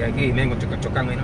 aquí, vengo chocando ahí, ¿no?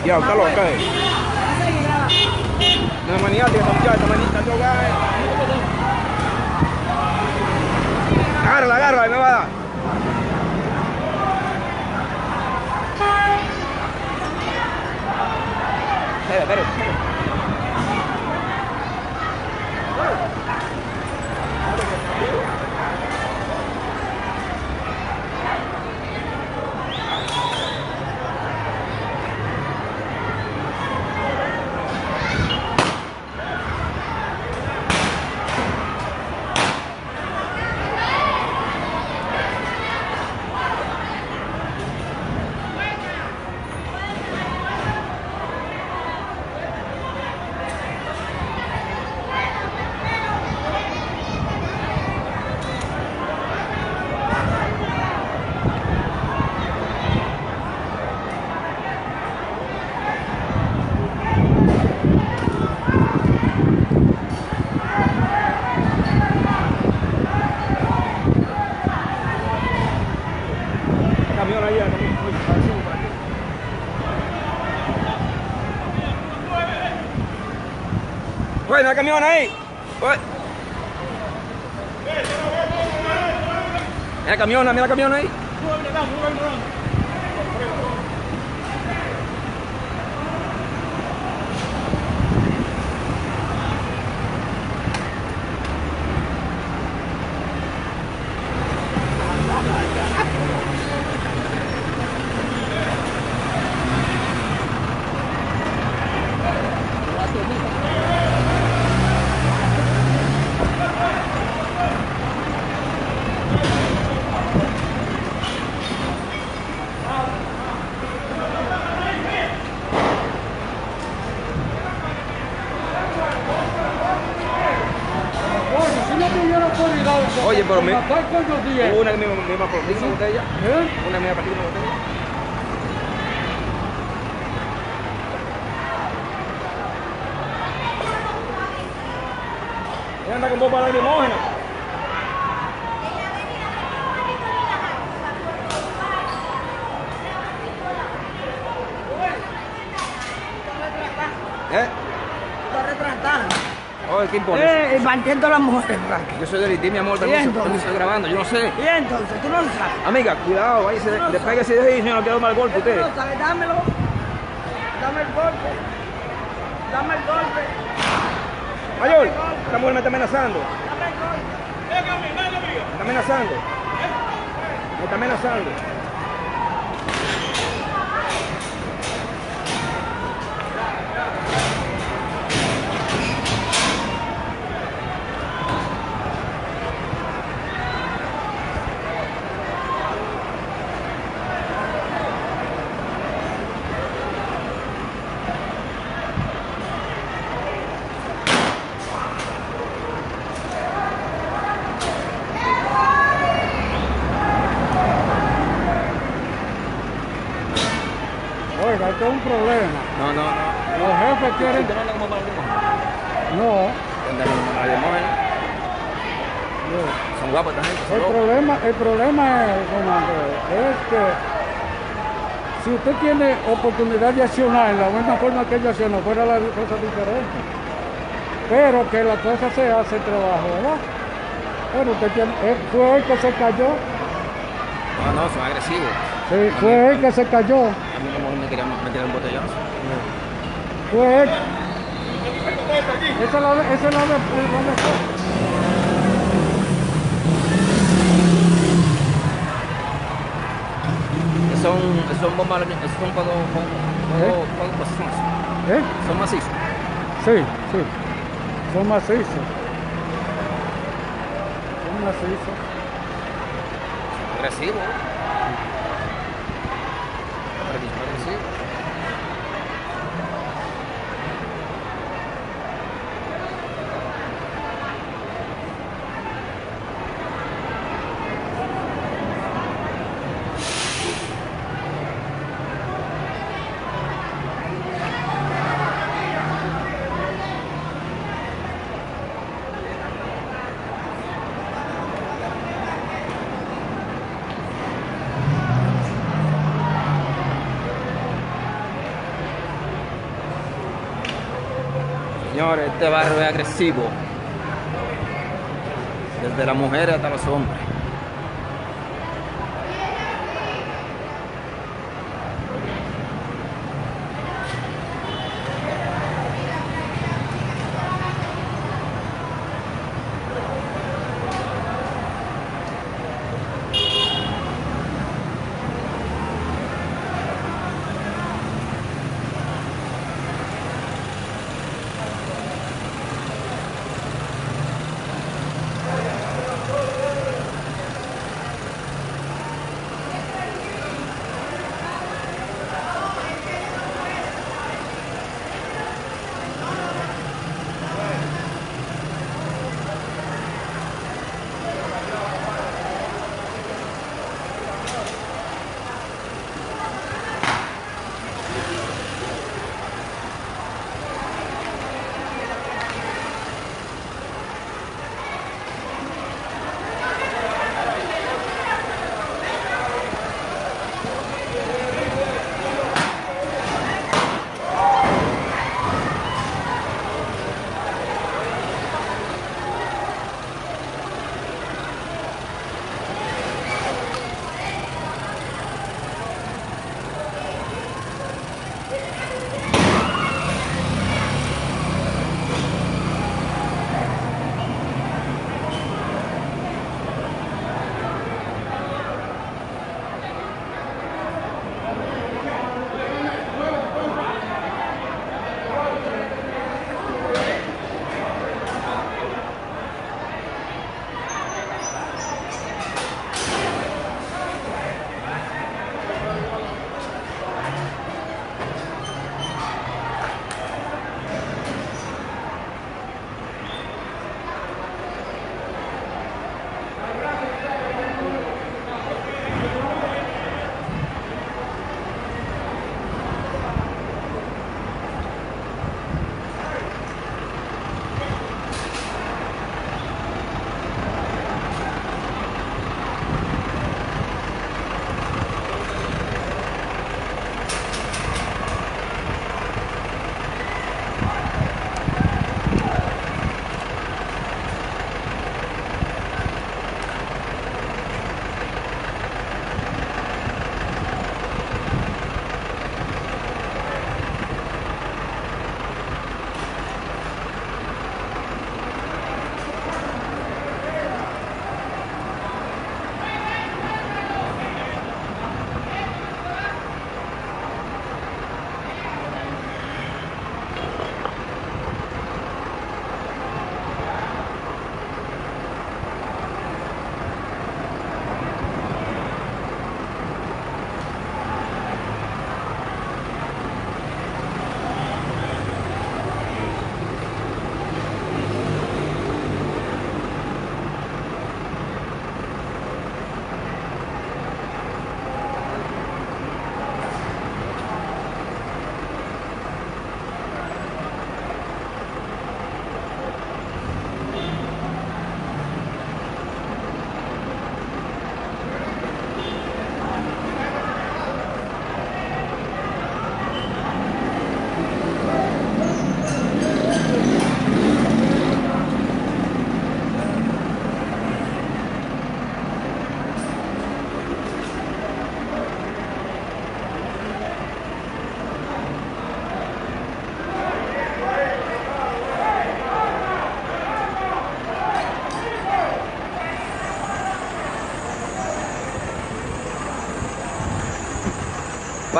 Ya, está loca. No es maniática, esta manita, agárrala, agárrala, me va a dar. Espera. Camión allá, bueno, el camión ahí. Mira el camión ahí. Oye, pero me... Una misma botella. Una misma partida de botella. Ella anda con bomba lacrimógena. Oye, ¿qué impone? Partiendo las mujeres, Frankie. Yo soy del ITI, mi amor, también estoy grabando, yo no sé. Y entonces, tú no lo sabes. Amiga, cuidado, ahí se despégase de ahí, si no quiero mal golpe usted. Tú no sabes, dámelo. Dame el golpe. Dame el golpe. Mayor, esta mujer me está amenazando. Dame el golpe. Me está amenazando. Me está amenazando. Oiga, esto es un problema. No. Los jefes quieren... ¿Usted no anda como para el limón? No. Anda como para el limón, Son guapos esta gente. El problema es, comandante, es que si usted tiene oportunidad de accionar en la misma forma que ella accionó, fuera la cosa diferente. Pero que la cosa se hace el trabajo, ¿verdad? Pero usted tiene, fue él que se cayó. No, son agresivos. Sí, fue él que se cayó. A mí no me querían meter un botellazo. Pues, esa es la de Son bombas, son cuando son así. ¿eh? Son macizos. Sí, sí. Son macizos. Son macizos. Agresivo. Agresivo. Señores, este barrio es agresivo. Desde las mujeres hasta los hombres.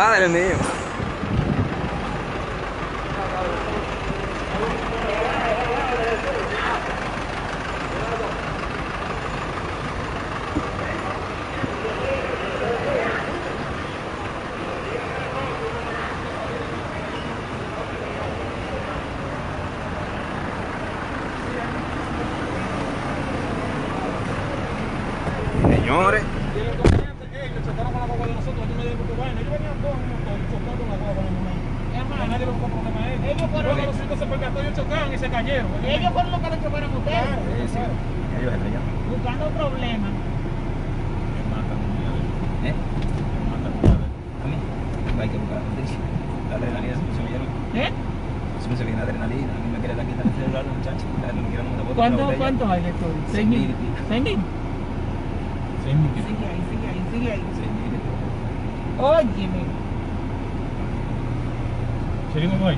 Padre mío. Señores. Ellos chocaron con la guagua de nosotros, no me digan que vaina. Ellos venían todos en un motor, chocaron con la guagua de nosotros. Nadie le buscó problema a ellos. Ellos fueron Luego los cinco se percató, ellos chocaron y se cayeron. Ellos fueron los que le chocaron a ustedes. Claro. Ellos estrellaron. Buscando problemas. Me matan, ¿Eh? me matan. A mí. Hay que buscar la adrenalina se me llena. ¿Eh? Se me viene adrenalina. A mí me quiere dar quitar el celular, muchachos. No quiero una foto. ¿Cuántos hay de todo? 6.000. 6.000. Sí, mi querido. Sigue ahí, sigue ahí, sigue ahí. 6.000. Óyeme. Seguimos hoy.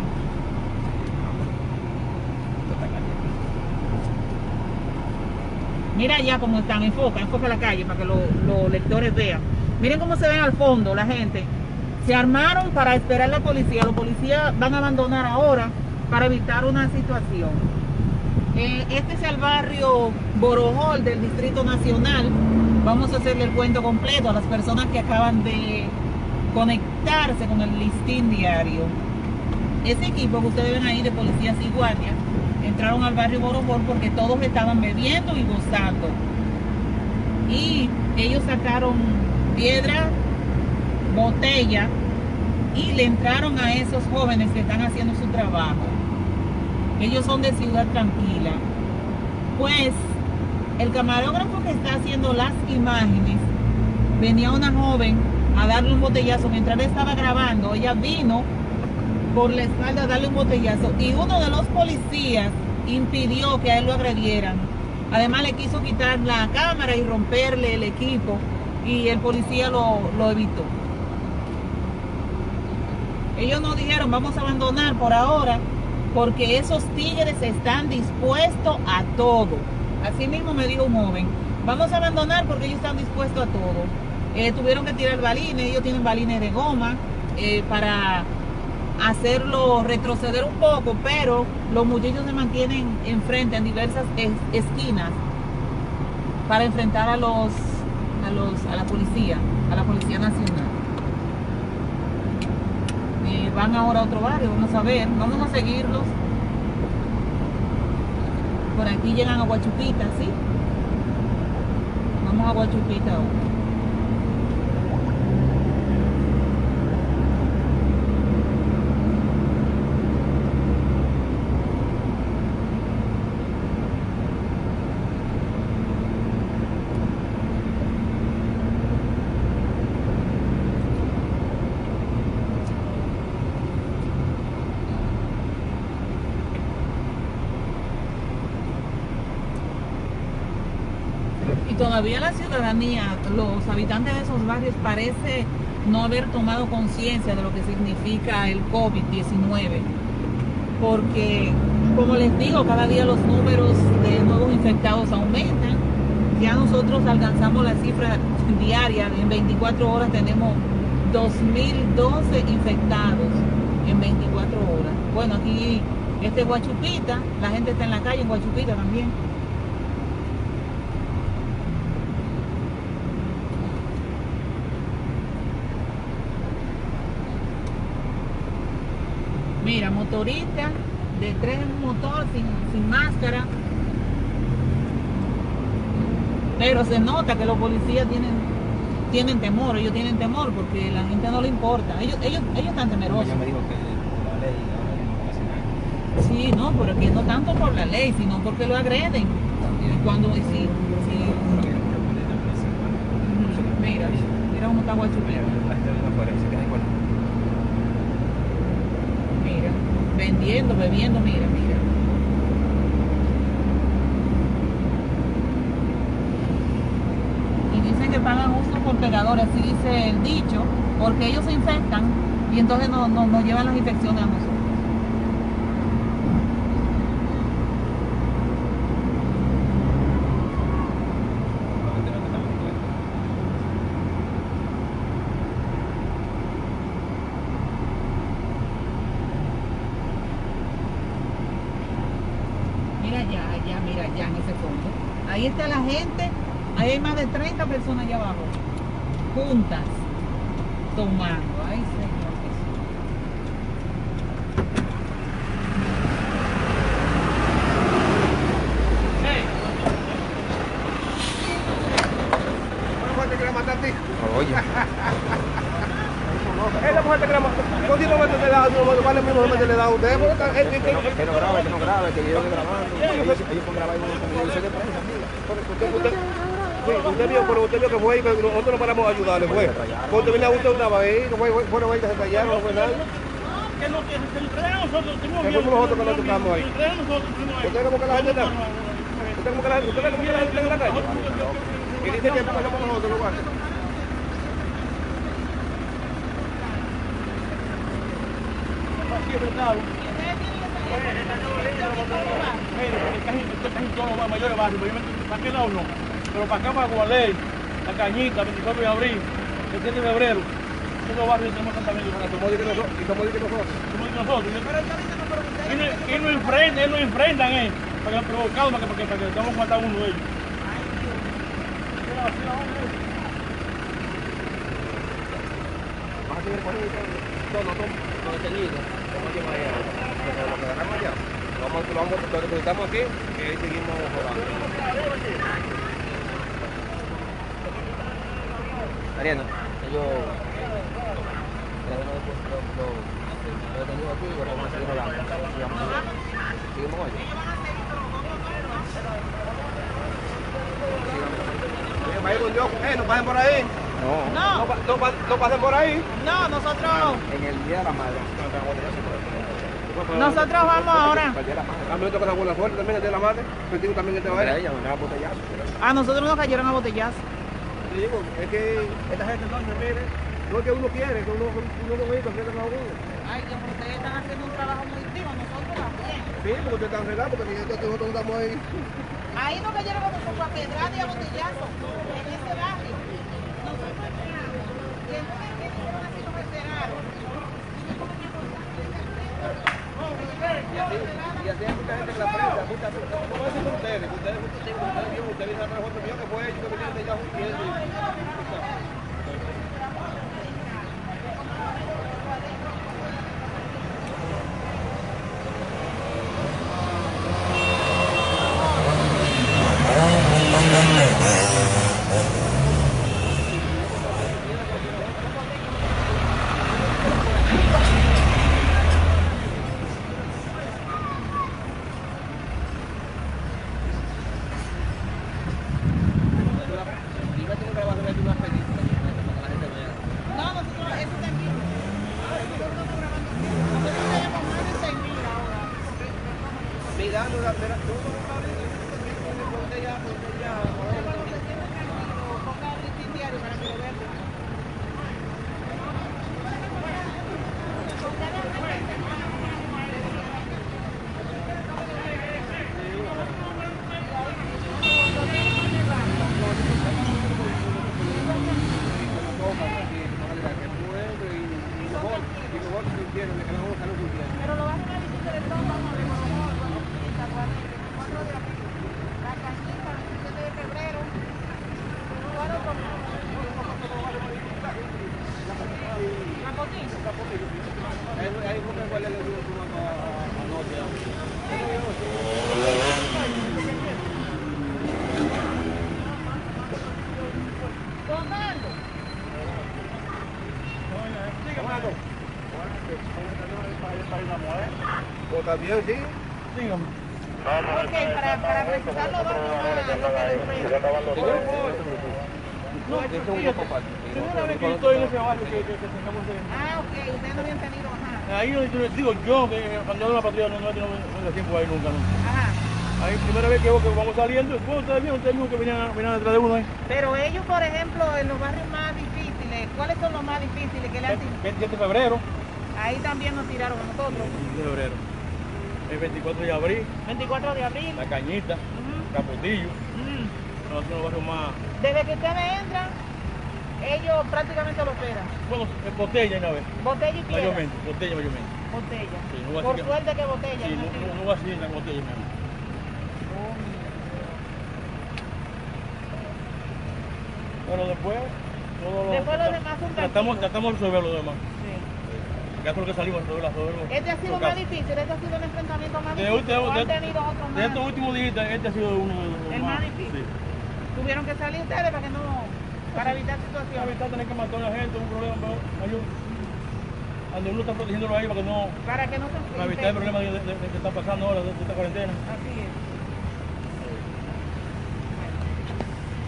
Esto está caliente. Mira ya cómo están, enfoca la calle para que los lectores vean. Miren cómo se ven al fondo la gente. Se armaron para esperar a la policía. Los policías van a abandonar ahora para evitar una situación. Este es el barrio Borojol del Distrito Nacional. Vamos a hacerle el cuento completo a las personas que acaban de conectarse con el listín diario. Ese equipo que ustedes ven ahí de policías y guardias entraron al barrio Borojol porque todos estaban bebiendo y gozando. Y ellos sacaron piedra, botella y le entraron a esos jóvenes que están haciendo su trabajo. Ellos son de Ciudad Tranquila. Pues el camarógrafo que está haciendo las imágenes, venía una joven a darle un botellazo mientras él estaba grabando. Ella vino por la espalda a darle un botellazo y uno de los policías impidió que a él lo agredieran. Además le quiso quitar la cámara y romperle el equipo y el policía lo evitó. Ellos nos dijeron vamos a abandonar por ahora porque esos tigres están dispuestos a todo. Así mismo me dijo un joven, vamos a abandonar porque ellos están dispuestos a todo. Tuvieron que tirar balines, ellos tienen balines de goma para hacerlo retroceder un poco, pero los muchachos se mantienen enfrente en diversas esquinas para enfrentar a la policía nacional. Van ahora a otro barrio, vamos a ver, vamos a seguirlos. Por aquí llegan a Guachupita, ¿sí? Vamos a Guachupita ahora. Y todavía la ciudadanía, los habitantes de esos barrios parece no haber tomado conciencia de lo que significa el COVID-19, porque como les digo, cada día los números de nuevos infectados aumentan. Ya nosotros alcanzamos la cifra diaria, en 24 horas tenemos 2012 infectados en 24 horas. Bueno, aquí este es Guachupita, la gente está en la calle en Guachupita también. Mira, motorista de 3 en un motor sin máscara. Pero se nota que los policías tienen temor, ellos tienen temor porque la gente no le importa. Ellos están temerosos. Ella me dijo que la ley ahora no hace nada. Sí, no, pero que no tanto por la ley, sino porque lo agreden. Y cuando sí. Mira cómo está Guachupita. Mira, vendiendo, bebiendo, mira. Y dicen que pagan uso por pegadores, así dice el dicho, porque ellos se infectan y entonces nos llevan las infecciones a nosotros. allá en ese fondo. Ahí está la gente, ahí hay más de 30 personas allá abajo, juntas, tomando. Ay, Señor Jesús. ¿Cuál fue el que la mataste? Oye. Es la mujer que la mataste. Continuamente le da, ¿cuál es el mismo que le da a usted? Que no grabe, que yo estoy grabando. Ellos pueden grabar como dice de prensa, Usted vio que fue y que nosotros no paramos a ayudarle, fue. Cuando venía usted estaba ahí, que fueron ahí que se tallaron, no fue nadie. Que lo que se entrega a nosotros, Que fuimos nosotros que nos tocamos ahí. ¿Usted como que la gente está? ¿Usted como que la gente está en la calle? Y dice que pasamos nosotros los guardias. Casi todos los mayores barrios, ¿para qué lado no? Pero para acá, para Gualey, La Cañita, 24 de abril, el 7 de febrero, esos dos barrios tenemos tratamiento. Y como dice nosotros. Como dicen nosotros. Y nos enfrentan, para que provocado, para que estamos matando a uno de ellos. ¿Vas a seguir por ahí? No, detenido. Vamos a llevar allá. Lo que dejamos allá. Lo que estamos aquí, que ahí seguimos jugando. Mariano, ellos lo detenido aquí y vamos a seguir hablando. Seguimos con ellos. No pasen por ahí. No, No pasen por ahí. no, nosotros En el Día de la Madre. vamos ahora. El Día de la Madre. A mí me toca la buena suerte también el de la madre. Contigo también el de Para la ella, me da botellazo. A nosotros nos cayeron a botellazo. Te digo, es que esta gente entonces, mire, no es que uno quiere, que uno con ellos enfrentan a uno. Ay, que ustedes están haciendo un trabajo muy activo, nosotros también. Sí, porque ustedes están regados, porque nosotros estamos ahí. Ahí nos cayeron a nosotros a pedrada y a botellazo, en ese barrio. Nosotros esperamos. Y entonces, ¿qué dijeron así? Nos esperaron. Y así hay mucha gente en la prensa, no voy a decir ustedes vienen a nosotros, mío que fue ellos que vinieron de allá juntiendo. No, nosotros, eso también. Nosotros estamos grabando aquí. Nosotros tenemos más de 6.000 ahora. Mirando la pera, tú Ponga el listín diario para que lo vean. Pero lo vas a ver difícil de todo, vamos a ver, Bonita, Guardia, 24 de abril, La Cañita, 27 de febrero, ¿cuál otro? La Potilla. ahí buscan cuál es el grupo anoche. Comando. Pues también, sí. Dígame. Ok, para precisar los dos nomás, lo que le Segunda vez que yo estoy en ese barrio que tengamos de... Ah, ok, ustedes no habían tenido, ajá. Ahí digo yo, que cuando yo la patrulla no he tenido tiempo ahí nunca, ¿no? Ajá. Ahí primera vez que vamos saliendo, bueno, ustedes vieron que venían detrás de uno ahí. Pero ellos, por ejemplo, en los barrios más difíciles, ¿cuáles son los más difíciles que le han tirado? 27 de febrero. Ahí también nos tiraron a nosotros. 27 de febrero. El 24 de abril, 24 de abril. La Cañita, Capotillo. No, son los barrios más... Desde que ustedes entran, ellos prácticamente lo esperan. Bueno, botella una vez. Botella y piedra. Mayormente, botella mayormente. Botella. Sí, no va a Por ser que- suerte que botella. Sí, no no va así en la botella, mi amor. Pero después, todo Después lo demás son tratamos tranquilos. de resolver lo demás. Sí. Ya con lo que salimos, resolverlo. Este ha sido más difícil, este ha sido el enfrentamiento más difícil. ¿O han tenido otro de estos más? últimos días, este ha sido uno de los El más difícil. Sí. Tuvieron que salir ustedes para que no, para evitar La situaciones. mitad tener que matar a la gente, un problema, pero donde uno está protegiéndolo ahí para que no, Para que no se para evitar el problema de que está pasando ahora, de esta cuarentena. Así es.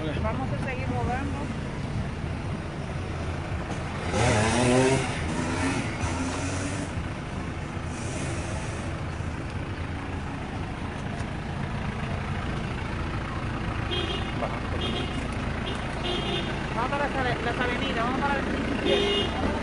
Ok. Vamos a seguir rodando. Vamos para las avenidas, vamos para el 17.